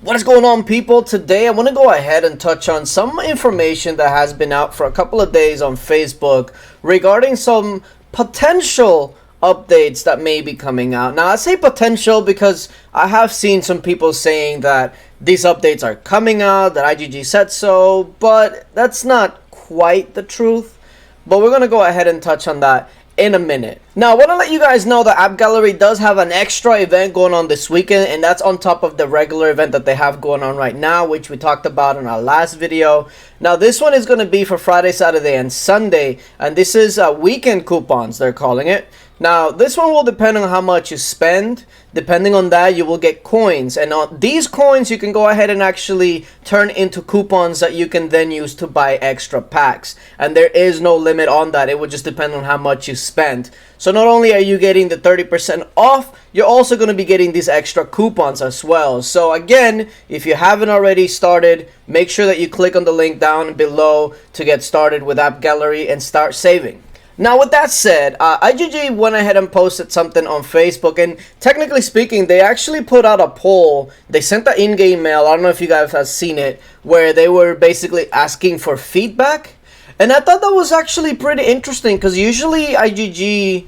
What is going on, people? Today I want to go ahead and touch on some information that has been out for a couple of days on Facebook regarding some potential updates that may be coming out. Now I say potential because I have seen some people saying that these updates are coming out, that IGG said so, but that's not quite the truth. But we're going to go ahead and touch on that in a minute. Now I want to let you guys know that Appgallery does have an extra event going on this weekend, and that's on top of the regular event that they have going on right now, which we talked about in our last video. Now this one is going to be for Friday, Saturday, and Sunday, and this is weekend coupons, they're calling it. Now this one will depend on how much you spend. Depending on that, you will get coins, and on these coins you can go ahead and actually turn into coupons that you can then use to buy extra packs, and there is no limit on that. It would just depend on how much you spend. So not only are you getting the 30% off, you're also going to be getting these extra coupons as well. So again, if you haven't already started, make sure that you click on the link down below to get started with Appgallery and start saving. Now with that said, IGG went ahead and posted something on Facebook, and technically speaking, they actually put out a poll. They sent an in-game mail, I don't know if you guys have seen it, where they were basically asking for feedback. And I thought that was actually pretty interesting, because usually IGG,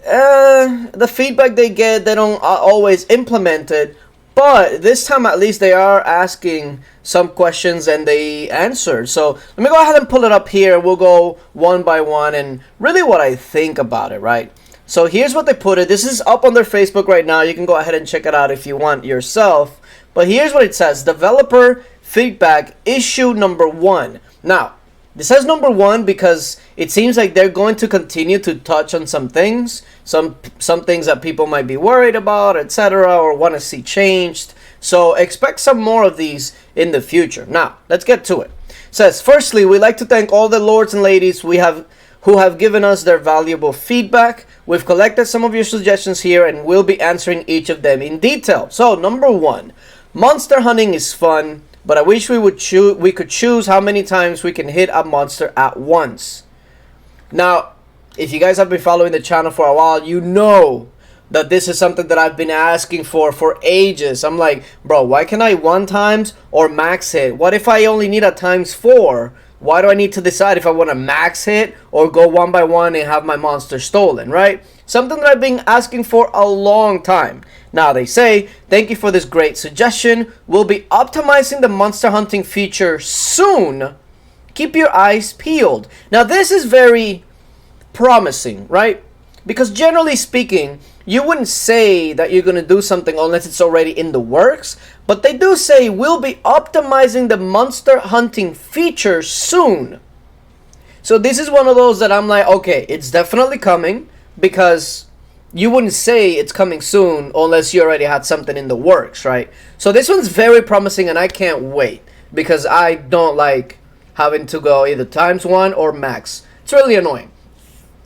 the feedback they get, they don't always implement it. But this time at least they are asking some questions and they answered. So let me go ahead and pull it up here. We'll go one by one and really what I think about it, right? So here's what they put it. This is up on their Facebook right now. You can go ahead and check it out if you want yourself. But here's what it says. Developer feedback issue number 1. Now, this says number 1 because it seems like they're going to continue to touch on some things, some things that people might be worried about, etc., or want to see changed. So expect some more of these in the future. Now, let's get to it. It says, firstly, we'd like to thank all the lords and ladies who have given us their valuable feedback. We've collected some of your suggestions here and we'll be answering each of them in detail. So, number 1, monster hunting is fun, but I wish we could choose how many times we can hit a monster at once. Now, if you guys have been following the channel for a while, you know that this is something that I've been asking for ages. I'm like, bro, why can I 1 times or max hit? What if I only need a ×4? Why do I need to decide if I want to max hit or go 1 by 1 and have my monster stolen, right? Something that I've been asking for a long time. Now they say, thank you for this great suggestion. We'll be optimizing the monster hunting feature soon. Keep your eyes peeled. Now this is very promising, right? Because generally speaking, you wouldn't say that you're going to do something unless it's already in the works. But they do say we'll be optimizing the monster hunting feature soon. So this is one of those that I'm like, okay, it's definitely coming, because you wouldn't say it's coming soon unless you already had something in the works, right? So this one's very promising and I can't wait, because I don't like having to go either ×1 or max. It's really annoying.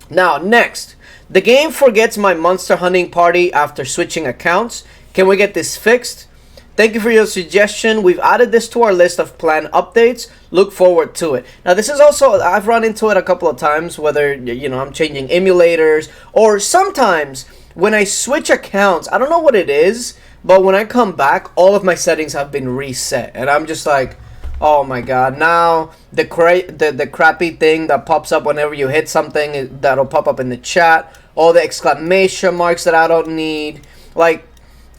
Now, next. The game forgets my monster hunting party after switching accounts. Can we get this fixed? Thank you for your suggestion. We've added this to our list of planned updates. Look forward to it. Now this is also, I've run into it a couple of times, whether, you know, I'm changing emulators, or sometimes when I switch accounts, I don't know what it is, but when I come back, all of my settings have been reset. And I'm just like, oh my god, now the crappy thing that pops up whenever you hit something, that'll pop up in the chat, all the exclamation marks that I don't need, like,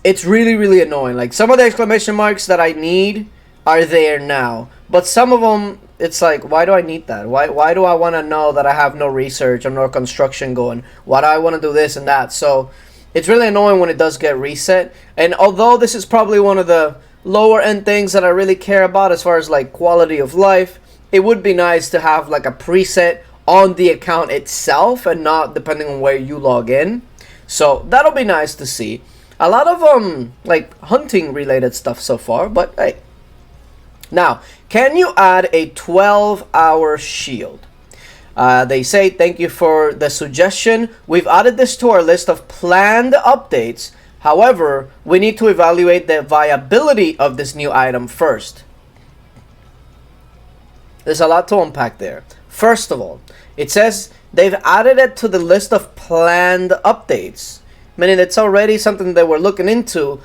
it's really, really annoying. Like, some of the exclamation marks that I need are there now, but some of them, it's like, why do I need that? Why do I want to know that I have no research or no construction going? Why do I want to do this and that? So it's really annoying when it does get reset. And although this is probably one of the lower end things that I really care about as far as like quality of life, it would be nice to have like a preset on the account itself and not depending on where you log in. So that'll be nice to see. A lot of like hunting related stuff so far, but hey. Now, can you add a 12-hour shield? They say, thank you for the suggestion. We've added this to our list of planned updates. However, we need to evaluate the viability of this new item first. There's a lot to unpack there. First of all, it says they've added it to the list of planned updates, meaning it's already something that we're looking into.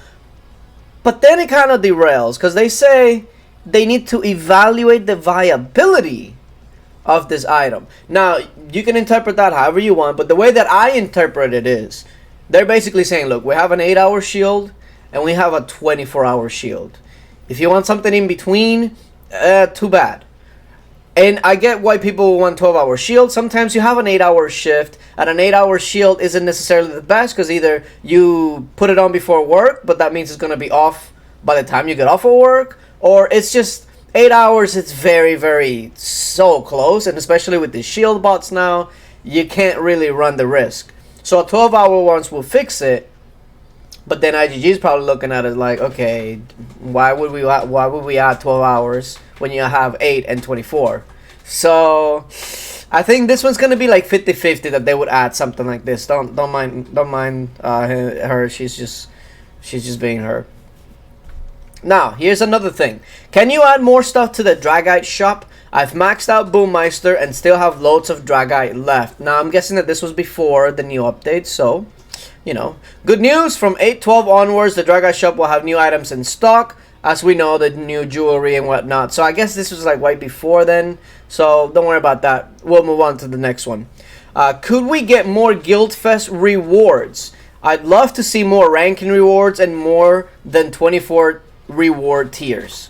But then it kind of derails because they say they need to evaluate the viability of this item. Now, you can interpret that however you want, but the way that I interpret it is they're basically saying, look, we have an 8-hour shield and we have a 24-hour shield. If you want something in between, too bad. And I get why people want 12-hour shield. Sometimes you have an 8-hour shift, and an 8-hour shield isn't necessarily the best because either you put it on before work, but that means it's going to be off by the time you get off of work, or it's just 8 hours. It's very, very so close, and especially with the shield bots now, you can't really run the risk. So a 12-hour ones will fix it, but then IGG is probably looking at it like, okay, why would we add 12 hours when you have 8 and 24? So I think this one's gonna be like 50-50 that they would add something like this. Don't mind her. She's just being her. Now, here's another thing. Can you add more stuff to the Dragite shop? I've maxed out Boommeister and still have loads of Dragite left. Now, I'm guessing that this was before the new update, so, you know. Good news, from 8/12 onwards, the Dragite shop will have new items in stock. As we know, the new jewelry and whatnot. So, I guess this was like right before then. So, don't worry about that. We'll move on to the next one. Could we get more Guildfest rewards? I'd love to see more ranking rewards and more than 24 reward tiers.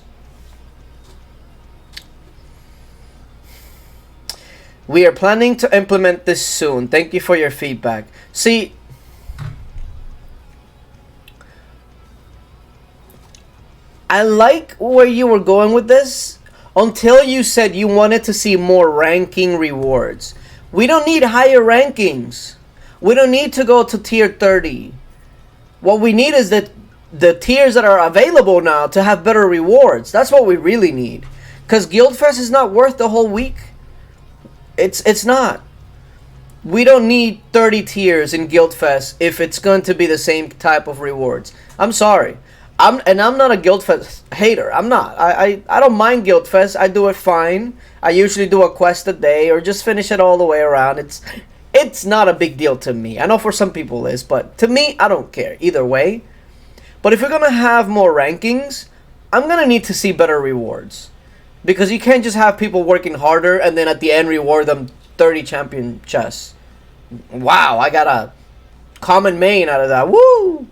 We are planning to implement this soon. Thank you for your feedback. See, I like where you were going with this until you said you wanted to see more ranking rewards. We don't need higher rankings. We don't need to go to tier 30. What we need is that the tiers that are available now to have better rewards. That's what we really need. Because Guildfest is not worth the whole week. It's not. We don't need 30 tiers in Guildfest if it's going to be the same type of rewards. I'm sorry. I'm not a Guildfest hater. I'm not. I don't mind Guildfest. I do it fine. I usually do a quest a day or just finish it all the way around. It's not a big deal to me. I know for some people it is, but to me, I don't care either way. But if we're going to have more rankings, I'm going to need to see better rewards. Because you can't just have people working harder and then at the end reward them 30 champion chests. Wow, I got a common main out of that. Woo!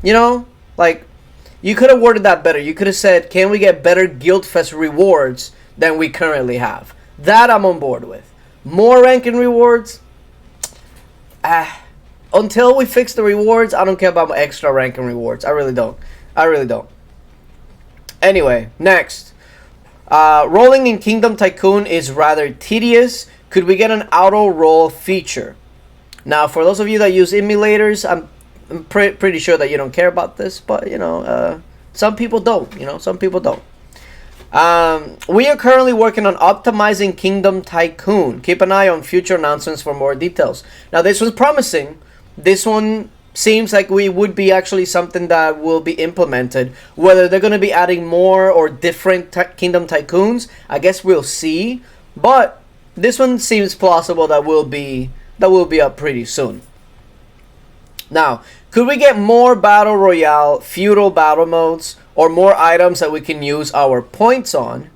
You know, like, you could have worded that better. You could have said, can we get better Guildfest rewards than we currently have? That I'm on board with. More ranking rewards? Until we fix the rewards, I don't care about my extra ranking rewards. I really don't. I really don't. Anyway, next. Rolling in Kingdom Tycoon is rather tedious. Could we get an auto roll feature? Now, for those of you that use emulators, I'm pretty sure that you don't care about this, but you know, some people don't. You know, some people don't. We are currently working on optimizing Kingdom Tycoon. Keep an eye on future announcements for more details. Now, this was promising. This one seems like we would be actually something that will be implemented. Whether they're going to be adding more or different Kingdom Tycoons, I guess we'll see. But this one seems plausible that will be up pretty soon. Now, could we get more Battle Royale, feudal battle modes, or more items that we can use our points on?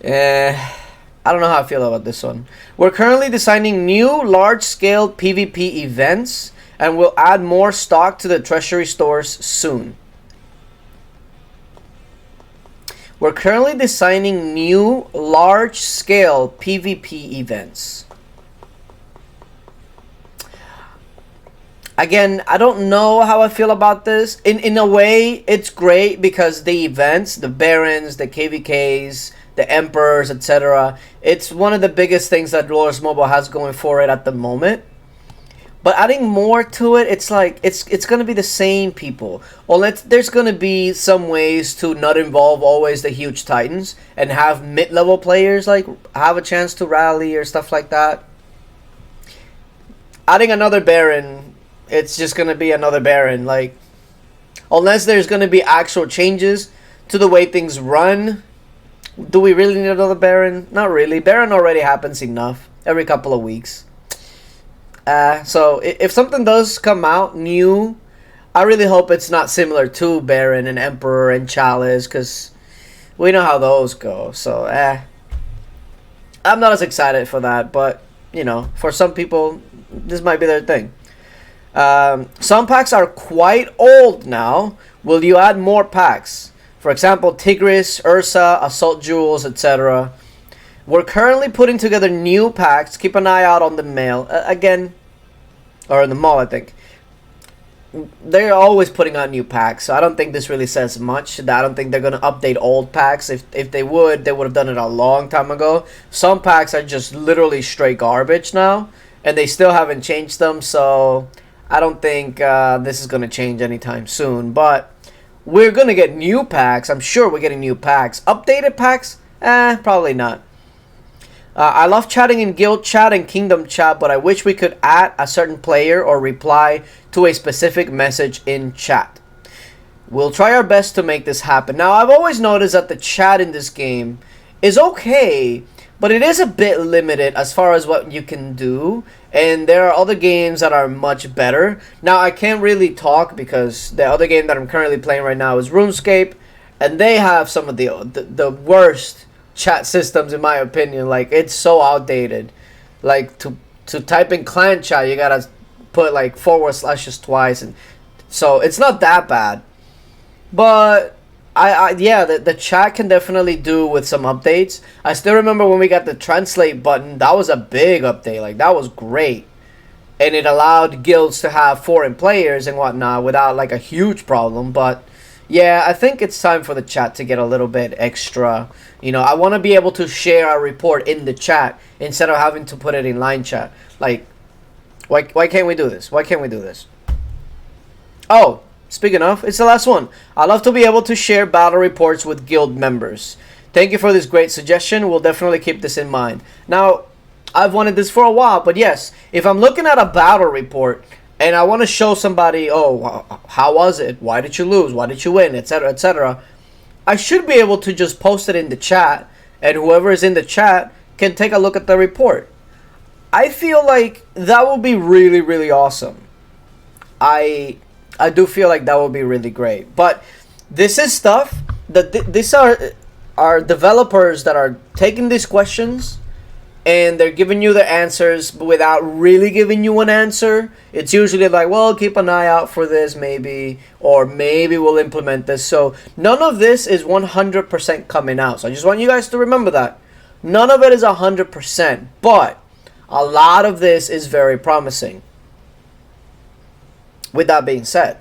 I don't know how I feel about this one. We're currently designing new large-scale PvP events, and we'll add more stock to the treasury stores soon. We're currently designing new large-scale PvP events. Again, I don't know how I feel about this. In a way, it's great because the events, the Barons, the KVKs, the Emperors, etc. It's one of the biggest things that Rollers Mobile has going for it at the moment. But adding more to it, it's like it's going to be the same people. Unless there's going to be some ways to not involve always the huge titans and have mid-level players like have a chance to rally or stuff like that. Adding another Baron, it's just going to be another Baron. Like, unless there's going to be actual changes to the way things run, do we really need another Baron? Not really. Baron already happens enough every couple of weeks. So if something does come out new, I really hope it's not similar to Baron and Emperor and Chalice, because we know how those go. So, I'm not as excited for that, but, you know, for some people, this might be their thing. Some packs are quite old now. Will you add more packs? For example, Tigris, Ursa, Assault Jewels, etc. We're currently putting together new packs. Keep an eye out on the mail. Again, or in the mall, I think. They're always putting out new packs, so I don't think this really says much. I don't think they're going to update old packs. If they would have done it a long time ago. Some packs are just literally straight garbage now, and they still haven't changed them, so I don't think this is going to change anytime soon. But we're going to get new packs. I'm sure we're getting new packs. Updated packs? Probably not. I love chatting in guild chat and kingdom chat, but I wish we could add a certain player or reply to a specific message in chat. We'll try our best to make this happen. Now, I've always noticed that the chat in this game is okay, but it is a bit limited as far as what you can do, and there are other games that are much better. Now, I can't really talk because the other game that I'm currently playing right now is RuneScape, and they have some of the worst chat systems, in my opinion. Like, it's so outdated. Like, to type in clan chat, you gotta put like forward slashes twice, and so it's not that bad. But yeah, the chat can definitely do with some updates. I still remember when we got the translate button. That was a big update. Like, that was great, and it allowed guilds to have foreign players and whatnot without like a huge problem. But yeah, I think it's time for the chat to get a little bit extra. You know, I want to be able to share a report in the chat instead of having to put it in line chat. Like, why can't we do this? Why can't we do this? Oh, speaking of, it's the last one. I love to be able to share battle reports with guild members. Thank you for this great suggestion. We'll definitely keep this in mind. Now, I've wanted this for a while, but yes, if I'm looking at a battle report and I want to show somebody, oh, how was it? Why did you lose? Why did you win? Etc., etc. I should be able to just post it in the chat, and whoever is in the chat can take a look at the report. I feel like that would be really, really awesome. I do feel like that would be really great. But this is stuff that these are developers that are taking these questions and they're giving you the answers without really giving you an answer. It's usually like, well, keep an eye out for this maybe, or maybe we'll implement this. So none of this is 100% coming out. So I just want you guys to remember that. None of it is 100%, but a lot of this is very promising. With that being said,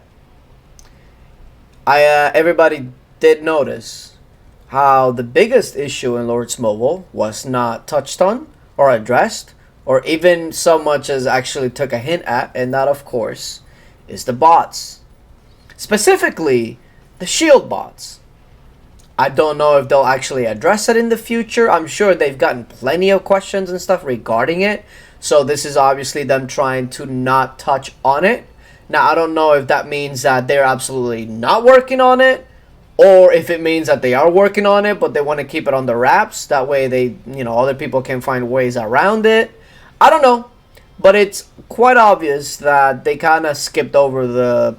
everybody did notice how the biggest issue in Lords Mobile was not touched on or addressed, or even so much as actually took a hint at, and that, of course, is the bots. Specifically, the shield bots. I don't know if they'll actually address it in the future. I'm sure they've gotten plenty of questions and stuff regarding it, so this is obviously them trying to not touch on it. Now, I don't know if that means that they're absolutely not working on it, or if it means that they are working on it, but they want to keep it on the wraps. That way they, other people can find ways around it. I don't know. But it's quite obvious that they kind of skipped over the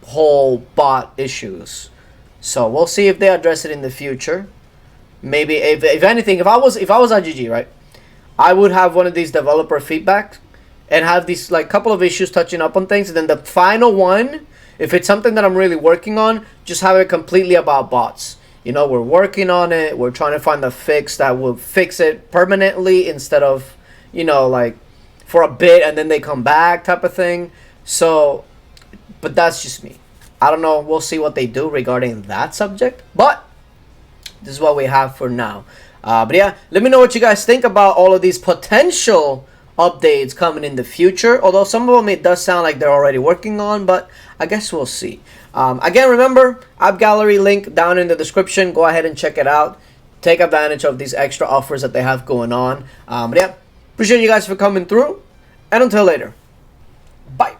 whole bot issues. So we'll see if they address it in the future. Maybe, if anything, if I was at GG, right, I would have one of these developer feedback and have these like couple of issues touching up on things, and then the final one, if it's something that I'm really working on, just have it completely about bots. We're working on it. We're trying to find the fix that will fix it permanently instead of, like for a bit and then they come back type of thing. So, but that's just me. I don't know. We'll see what they do regarding that subject. But this is what we have for now. But yeah, let me know what you guys think about all of these potential updates coming in the future, although some of them it does sound like they're already working on, but I guess we'll see. Again, remember, Appgallery link down in the description. Go ahead and check it out. Take advantage of these extra offers that they have going on. But yeah, appreciate you guys for coming through, and until later, bye.